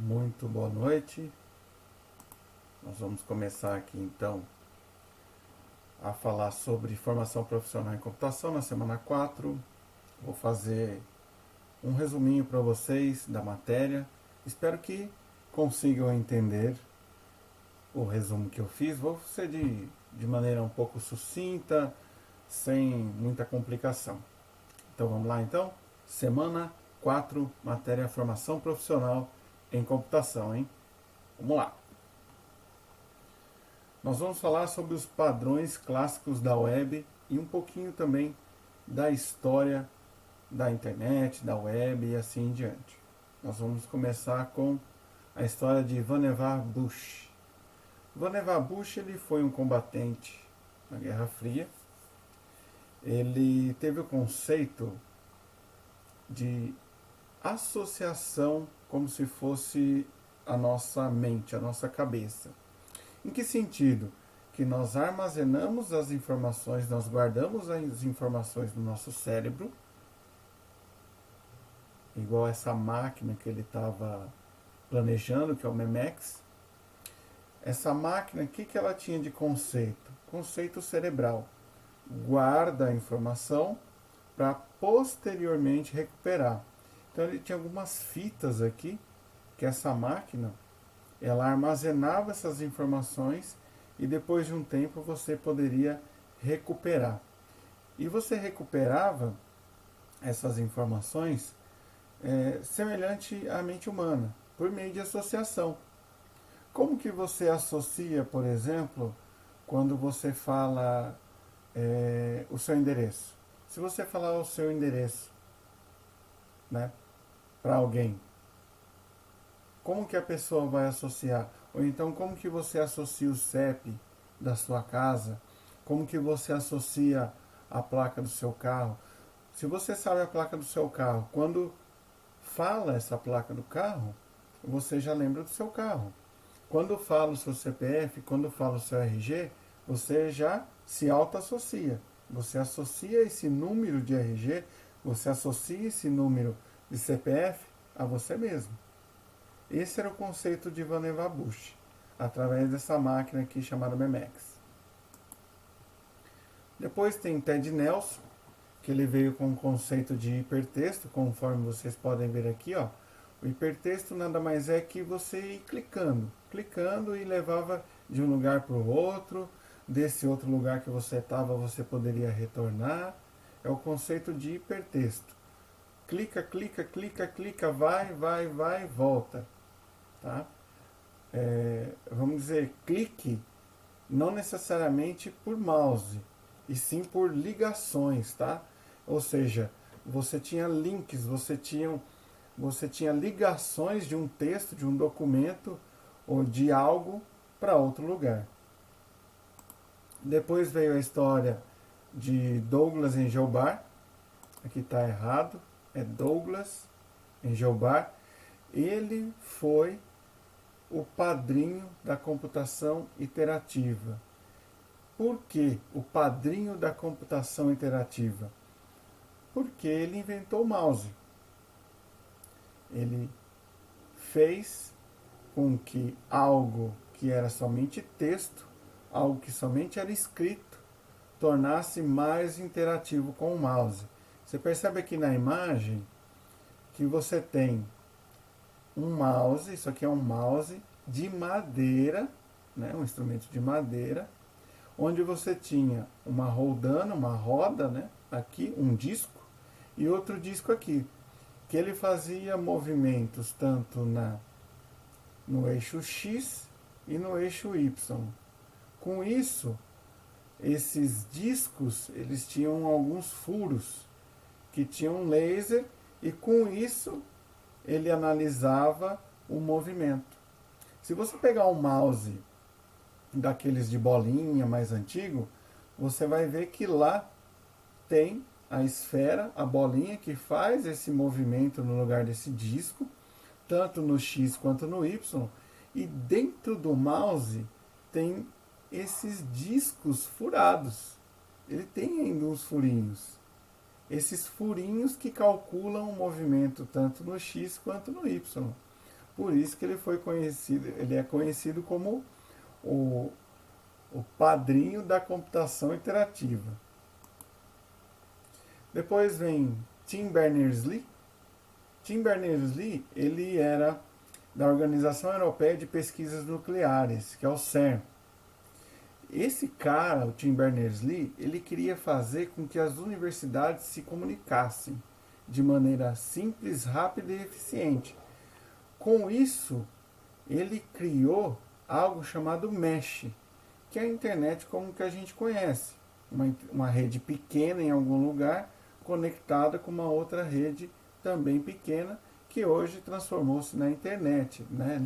Muito boa noite. Nós vamos começar aqui então a falar sobre formação profissional em computação na semana 4. Vou fazer um resuminho para vocês da matéria. Espero que consigam entender o resumo que eu fiz. Vou ser de maneira um pouco sucinta, sem muita complicação. Então vamos lá então? Semana 4, matéria formação profissional em computação, hein? Vamos lá. Nós vamos falar sobre os padrões clássicos da web e um pouquinho também da história da internet, da web e assim em diante. Nós vamos começar com a história de Vannevar Bush. Vannevar Bush ele foi um combatente na Guerra Fria. Ele teve o conceito de associação como se fosse a nossa mente, a nossa cabeça. Em que sentido? Que nós armazenamos as informações, nós guardamos as informações no nosso cérebro, igual essa máquina que ele estava planejando, que é o Memex. Essa máquina, o que ela tinha de conceito? Conceito cerebral. Guarda a informação para posteriormente recuperar. Então ele tinha algumas fitas aqui, que essa máquina, ela armazenava essas informações e depois de um tempo você poderia recuperar. E você recuperava essas informações semelhante à mente humana, por meio de associação. Como que você associa, por exemplo, quando você fala o seu endereço? Se você falar o seu endereço, né, para alguém, como que a pessoa vai associar? Ou então como que você associa o CEP da sua casa? Como que você associa a placa do seu carro? Se você sabe a placa do seu carro, quando fala essa placa do carro, você já lembra do seu carro. Quando fala o seu CPF, quando fala o seu RG, você já se auto-associa. Você associa esse número de RG, você associa esse número de CPF a você mesmo. Esse era o conceito de Vannevar Bush, através dessa máquina aqui chamada Memex. Depois tem Ted Nelson, que ele veio com o conceito de hipertexto, conforme vocês podem ver aqui, ó. O hipertexto nada mais é que você ir clicando e levava de um lugar para o outro, desse outro lugar que você estava você poderia retornar. É o conceito de hipertexto. Clica, clica, clica, clica, vai, volta. Tá? Vamos dizer, clique não necessariamente por mouse, e sim por ligações, tá? Ou seja, você tinha links, você tinha ligações de um texto, de um documento ou de algo para outro lugar. Depois veio a história de Douglas Engelbart. Aqui está errado, é Douglas Engelbart. Ele foi o padrinho da computação iterativa. Por que o padrinho da computação iterativa? Porque ele inventou o mouse. Ele fez com que algo que era somente texto, algo que somente era escrito, tornasse mais interativo com o mouse. Você percebe aqui na imagem que você tem um mouse, isso aqui é um mouse de madeira, né, um instrumento de madeira, onde você tinha uma roldana, uma roda, né, aqui, um disco, e outro disco aqui, que ele fazia movimentos tanto no eixo X e no eixo Y. Com isso, esses discos, eles tinham alguns furos que tinham um laser, e com isso ele analisava o movimento. Se você pegar um mouse daqueles de bolinha mais antigo, você vai ver que lá tem a esfera, a bolinha que faz esse movimento no lugar desse disco, tanto no X quanto no Y, e dentro do mouse tem esses discos furados. Ele tem ainda uns furinhos. Esses furinhos que calculam o movimento tanto no X quanto no Y. Por isso que ele foi conhecido, ele é conhecido como o, o padrinho da computação interativa. Depois vem Tim Berners-Lee. Tim Berners-Lee, ele era da Organização Europeia de Pesquisas Nucleares, que é o CERN. Esse cara, o Tim Berners-Lee, ele queria fazer com que as universidades se comunicassem de maneira simples, rápida e eficiente. Com isso, ele criou algo chamado Mesh, que é a internet como que a gente conhece. Uma rede pequena em algum lugar, conectada com uma outra rede também pequena, que hoje transformou-se na internet, né?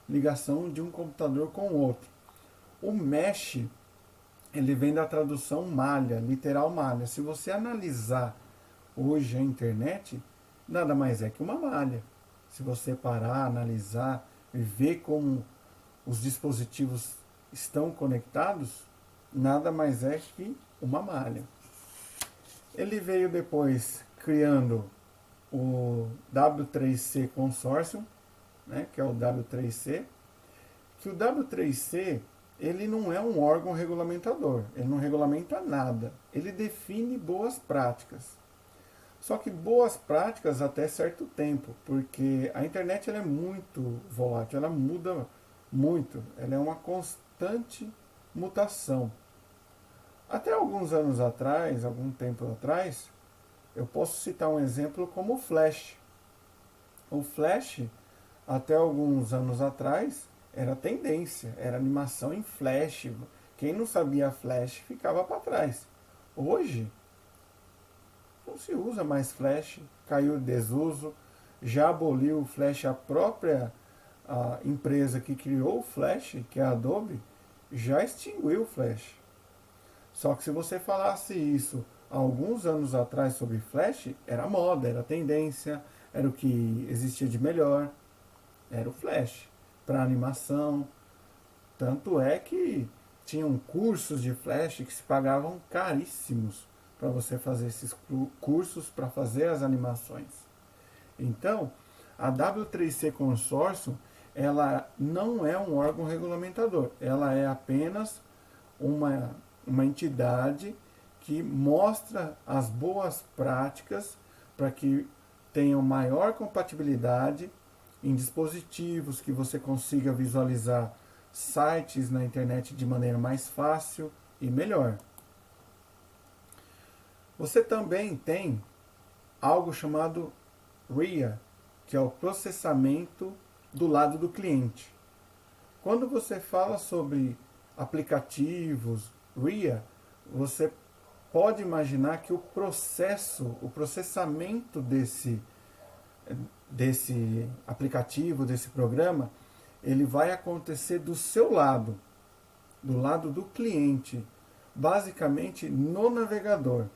Ligação de um computador com o outro. O Mesh, ele vem da tradução malha, literal malha. Se você analisar hoje a internet, nada mais é que uma malha. Se você parar, analisar e ver como os dispositivos estão conectados, nada mais é que uma malha. Ele veio depois criando o W3C Consortium, né, que é o W3C, que o W3C ele não é um órgão regulamentador, ele não regulamenta nada, ele define boas práticas. Só que boas práticas até certo tempo, porque a internet ela é muito volátil, ela muda muito, ela é uma constante mutação. Até alguns anos atrás, algum tempo atrás, eu posso citar um exemplo como o Flash. O Flash, até alguns anos atrás, era tendência, era animação em Flash. Quem não sabia Flash ficava para trás. Hoje, não se usa mais Flash, caiu em desuso, já aboliu o Flash, a empresa que criou o Flash, que é a Adobe, já extinguiu o Flash. Só que se você falasse isso há alguns anos atrás sobre Flash, era moda, era tendência, era o que existia de melhor, era o Flash para animação. Tanto é que tinham cursos de Flash que se pagavam caríssimos para você fazer esses cursos para fazer as animações. Então, a W3C Consórcio, ela não é um órgão regulamentador, ela é apenas uma entidade que mostra as boas práticas para que tenham maior compatibilidade em dispositivos, que você consiga visualizar sites na internet de maneira mais fácil e melhor. Você também tem algo chamado RIA, que é o processamento do lado do cliente. Quando você fala sobre aplicativos, RIA, você pode imaginar que o processamento desse aplicativo, desse programa, ele vai acontecer do seu lado, do lado do cliente, basicamente no navegador.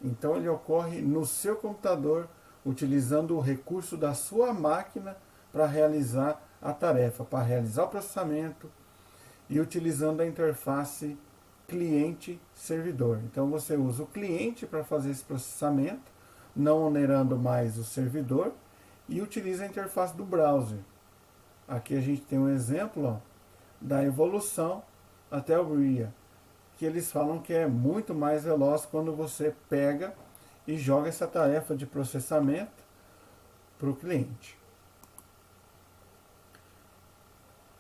Então ele ocorre no seu computador, utilizando o recurso da sua máquina para realizar a tarefa, para realizar o processamento e utilizando a interface cliente-servidor. Então você usa o cliente para fazer esse processamento, não onerando mais o servidor, e utiliza a interface do browser. Aqui a gente tem um exemplo, ó, da evolução até o RIA, que eles falam que é muito mais veloz quando você pega e joga essa tarefa de processamento para o cliente.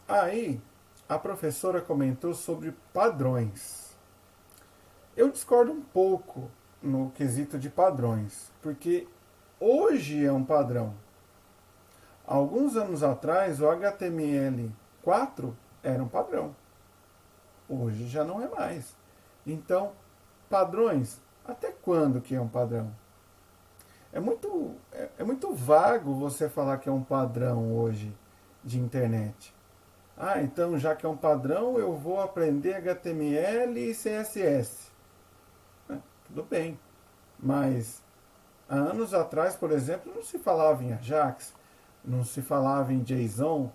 Aí, a professora comentou sobre padrões. Eu discordo um pouco no quesito de padrões, porque hoje é um padrão. Alguns anos atrás, o HTML4 era um padrão. Hoje já não é mais. Então, padrões, até quando que é um padrão? É muito vago você falar que é um padrão hoje de internet. Ah, então já que é um padrão, eu vou aprender HTML e CSS. Tudo bem. Mas há anos atrás, por exemplo, não se falava em Ajax, não se falava em JSON,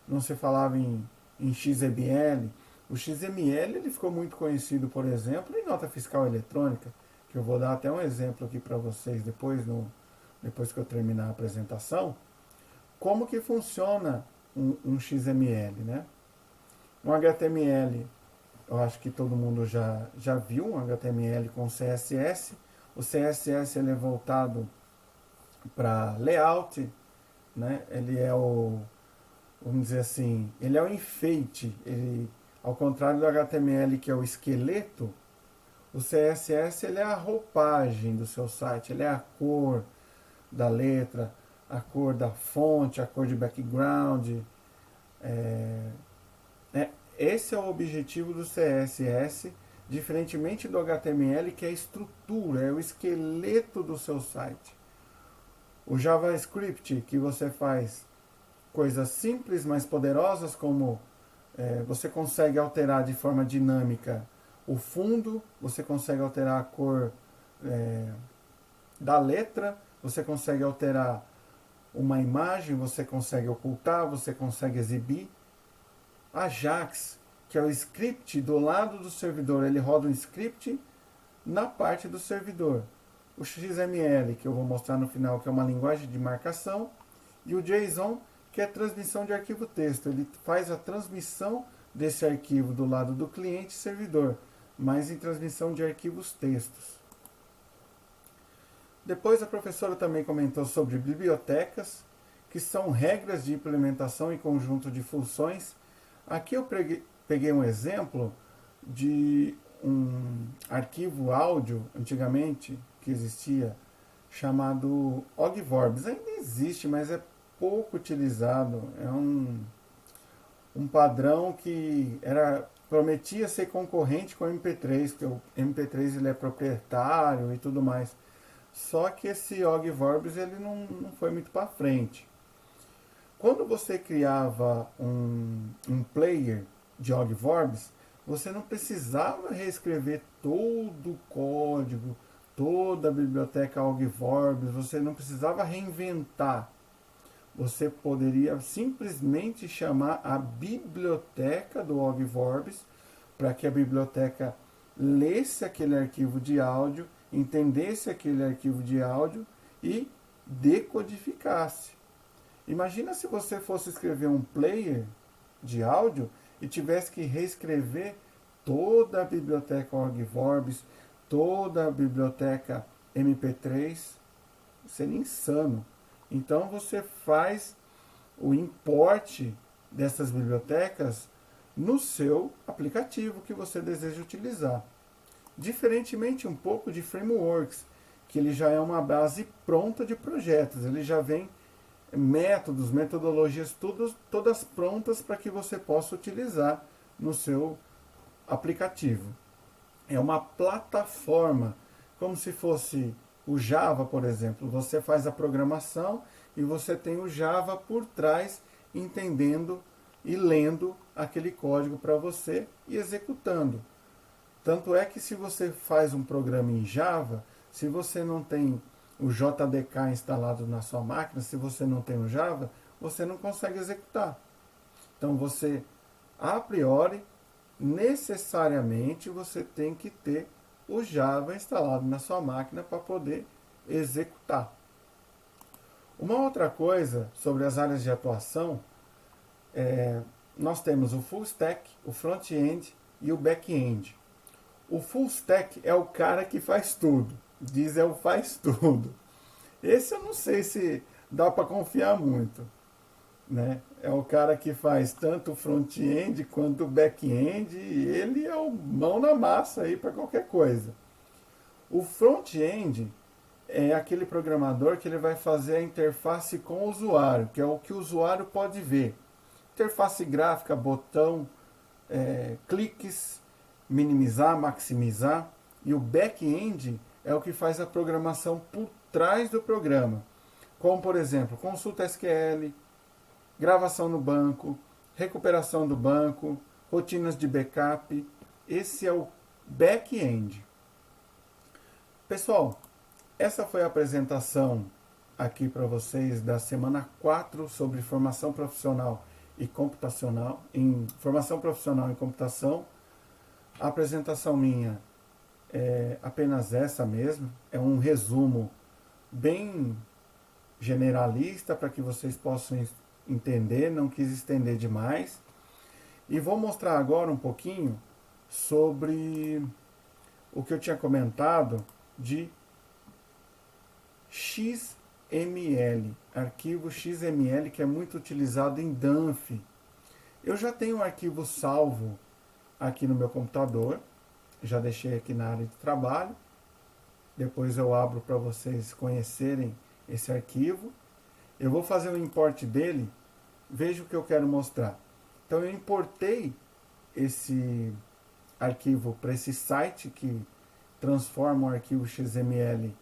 não se falava em XML. O XML ele ficou muito conhecido, por exemplo, em nota fiscal eletrônica, que eu vou dar até um exemplo aqui para vocês depois que eu terminar a apresentação. como que funciona um XML, né? Um HTML, eu acho que todo mundo já viu um HTML com CSS. O CSS ele é voltado para layout, né? Ele é vamos dizer assim, ele é o enfeite. Ele, ao contrário do HTML, que é o esqueleto, o CSS ele é a roupagem do seu site, ele é a cor da letra, a cor da fonte, a cor de background. Esse é o objetivo do CSS, diferentemente do HTML, que é a estrutura, é o esqueleto do seu site. O JavaScript, que você faz coisas simples, mas poderosas, como você consegue alterar de forma dinâmica o fundo, você consegue alterar a cor da letra, você consegue alterar uma imagem, você consegue ocultar, você consegue exibir. Ajax, que é o script do lado do servidor, ele roda um script na parte do servidor. O XML, que eu vou mostrar no final, que é uma linguagem de marcação, e o JSON, que é transmissão de arquivo texto. Ele faz a transmissão desse arquivo do lado do cliente servidor, mas em transmissão de arquivos textos. Depois a professora também comentou sobre bibliotecas, que são regras de implementação e conjunto de funções. Aqui eu peguei um exemplo de um arquivo áudio, antigamente, que existia, chamado Ogvorbis. Ainda existe, mas é pouco utilizado. É um padrão que prometia ser concorrente com o MP3, porque o MP3 ele é proprietário e tudo mais. Só que esse Ogvorbis ele não foi muito para frente. Quando você criava um player de Ogvorbis, você não precisava reescrever todo o código, toda a biblioteca Ogvorbis, você não precisava reinventar. Você poderia simplesmente chamar a biblioteca do Ogvorbis para que a biblioteca lesse aquele arquivo de áudio, entendesse aquele arquivo de áudio e decodificasse. Imagina se você fosse escrever um player de áudio e tivesse que reescrever toda a biblioteca Ogvorbis, toda a biblioteca MP3. Seria insano. Então você faz o import dessas bibliotecas no seu aplicativo que você deseja utilizar. Diferentemente um pouco de frameworks, que ele já é uma base pronta de projetos, ele já vem métodos, metodologias, todas prontas para que você possa utilizar no seu aplicativo. É uma plataforma, como se fosse o Java, por exemplo. Você faz a programação e você tem o Java por trás, entendendo e lendo aquele código para você e executando. Tanto é que se você faz um programa em Java, se você não tem o JDK instalado na sua máquina, se você não tem o Java, você não consegue executar. Então você, a priori, necessariamente você tem que ter o Java instalado na sua máquina para poder executar. Uma outra coisa sobre as áreas de atuação, nós temos o full stack, o front-end e o back-end. O full stack é o cara que faz tudo. Diz é o faz tudo. Esse eu não sei se dá para confiar muito, né? É o cara que faz tanto o front-end quanto o back-end e ele é o mão na massa aí para qualquer coisa. O front-end é aquele programador que ele vai fazer a interface com o usuário, que é o que o usuário pode ver. Interface gráfica, botão, cliques, minimizar, maximizar. E o back-end é o que faz a programação por trás do programa. Como, por exemplo, consulta SQL, gravação no banco, recuperação do banco, rotinas de backup. Esse é o back-end. Pessoal, essa foi a apresentação aqui para vocês da semana 4 sobre formação profissional e computacional, em formação profissional em computação. A apresentação minha é apenas essa mesmo, é um resumo bem generalista para que vocês possam entender, não quis estender demais. E vou mostrar agora um pouquinho sobre o que eu tinha comentado de XML, arquivo XML, que é muito utilizado em Dunphy. Eu já tenho um arquivo salvo aqui no meu computador, já deixei aqui na área de trabalho. Depois eu abro para vocês conhecerem esse arquivo. Eu vou fazer um import dele, veja o que eu quero mostrar. Então eu importei esse arquivo para esse site que transforma o arquivo XML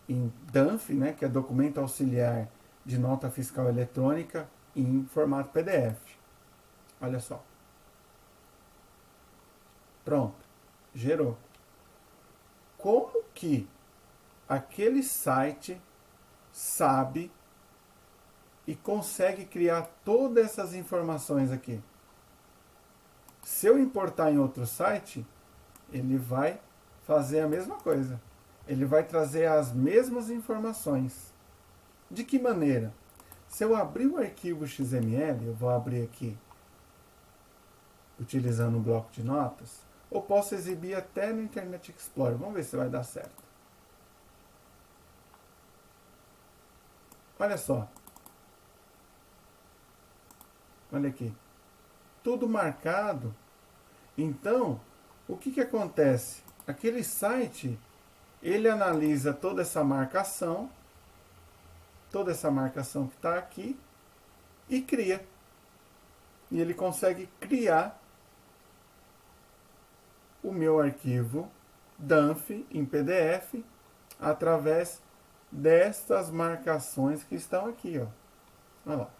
em DANF, né, que é documento auxiliar de nota fiscal eletrônica, em formato PDF. Olha só. Pronto. Gerou. Como que aquele site sabe e consegue criar todas essas informações aqui? Se eu importar em outro site, ele vai fazer a mesma coisa. Ele vai trazer as mesmas informações. De que maneira? Se eu abrir o arquivo XML, eu vou abrir aqui utilizando um bloco de notas, ou posso exibir até no Internet Explorer. Vamos ver se vai dar certo. Olha só. Olha aqui. Tudo marcado. Então, o que acontece? Aquele site, ele analisa toda essa marcação que está aqui, e cria. E ele consegue criar o meu arquivo DANF em PDF através destas marcações que estão aqui, ó. Olha lá.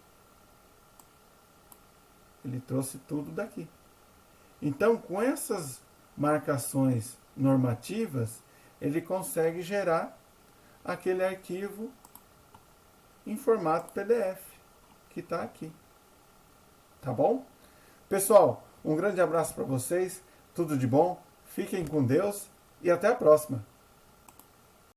Ele trouxe tudo daqui. Então, com essas marcações normativas, ele consegue gerar aquele arquivo em formato PDF que está aqui. Tá bom? Pessoal, um grande abraço para vocês, tudo de bom, fiquem com Deus e até a próxima.